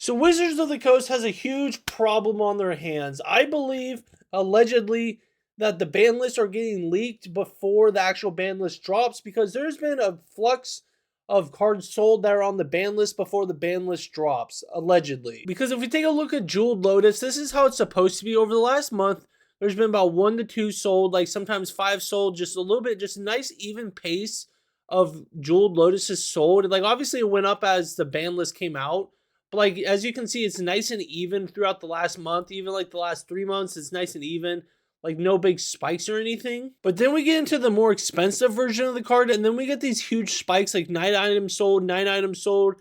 So Wizards of the Coast has a huge problem on their hands. I believe, allegedly, that the ban lists are getting leaked before the actual ban list drops because there's been a flux of cards sold that are on the ban list before the ban list drops, allegedly. Because if we take a look at Jeweled Lotus, this is how it's supposed to be. Over the last month, there's been about 1 to 2 sold, like sometimes 5 sold, just a little bit, just a nice even pace of Jeweled Lotuses sold. Like obviously it went up as the ban list came out, but like as you can see, it's nice and even throughout the last month. Even like the last 3 months, it's nice and even. Like no big spikes or anything. But then we get into the more expensive version of the card, and then we get these huge spikes like 9 items sold, 9 items sold.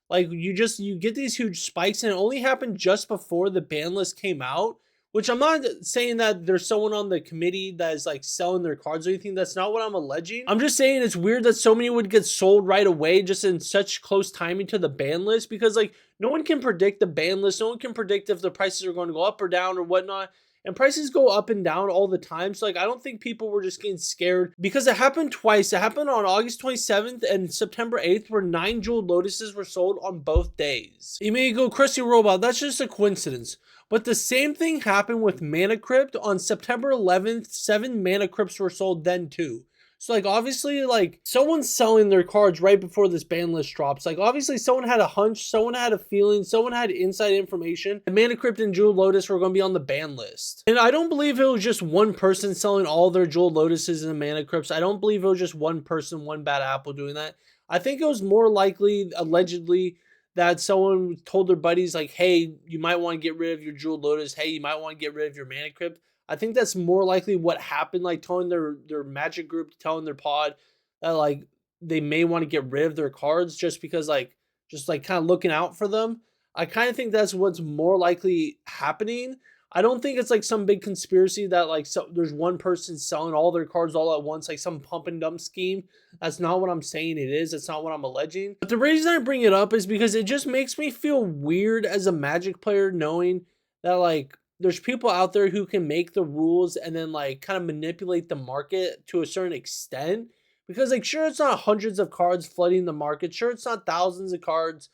Like you get these huge spikes, and it only happened just before the ban list came out. Which I'm not saying that there's someone on the committee that is like selling their cards or anything. That's not what I'm alleging. I'm just saying it's weird that so many would get sold right away just in such close timing to the ban list, because like no one can predict the ban list. No one can predict if the prices are going to go up or down or whatnot. And prices go up and down all the time. So like I don't think people were just getting scared because it happened twice. It happened on August 27th and September 8th where 9 Jeweled Lotuses were sold on both days. You may go, Chrissy Robot, that's just a coincidence. But the same thing happened with Mana Crypt. On September 11th, 7 Mana Crypts were sold then too. So like obviously like someone's selling their cards right before this ban list drops. Like obviously someone had a hunch, someone had a feeling, someone had inside information. And Mana Crypt and Jeweled Lotus were going to be on the ban list. And I don't believe it was just one person selling all their Jeweled Lotuses and Mana Crypts. I don't believe it was just one person, one bad apple doing that. I think it was more likely, allegedly, that someone told their buddies like, hey, you might want to get rid of your Jeweled Lotus. Hey, you might want to get rid of your Mana Crypt. I think that's more likely what happened, like telling their magic group, telling their pod that like they may want to get rid of their cards just because like just like kind of looking out for them. I kind of think that's what's more likely happening. I don't think it's like some big conspiracy that like there's one person selling all their cards all at once, like some pump and dump scheme. That's not what I'm saying it is. It's not what I'm alleging. But the reason I bring it up is because it just makes me feel weird as a Magic player knowing that like there's people out there who can make the rules and then like kind of manipulate the market to a certain extent. Because like sure, it's not hundreds of cards flooding the market. Sure, it's not thousands of cards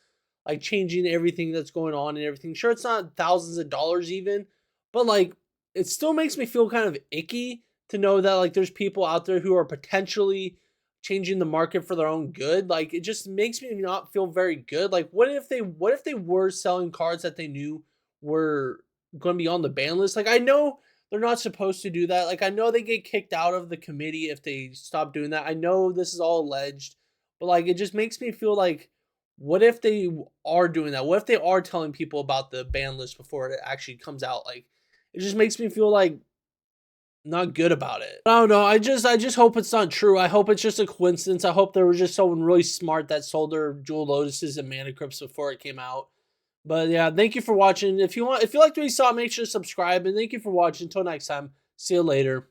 like changing everything that's going on and everything. Sure, it's not thousands of dollars even. But like it still makes me feel kind of icky to know that like there's people out there who are potentially changing the market for their own good. Like it just makes me not feel very good. Like what if they were selling cards that they knew were going to be on the ban list? Like I know they're not supposed to do that. Like I know they get kicked out of the committee if they stop doing that. I know this is all alleged, but like it just makes me feel like what if they are doing that? What if they are telling people about the ban list before it actually comes out? Like it just makes me feel like not good about it. I don't know. I just hope it's not true. I hope it's just a coincidence. I hope there was just someone really smart that sold their Jewel Lotuses and Mana Crypts before it came out. But yeah, thank you for watching. If you liked what you saw, make sure to subscribe. And thank you for watching. Until next time, see you later.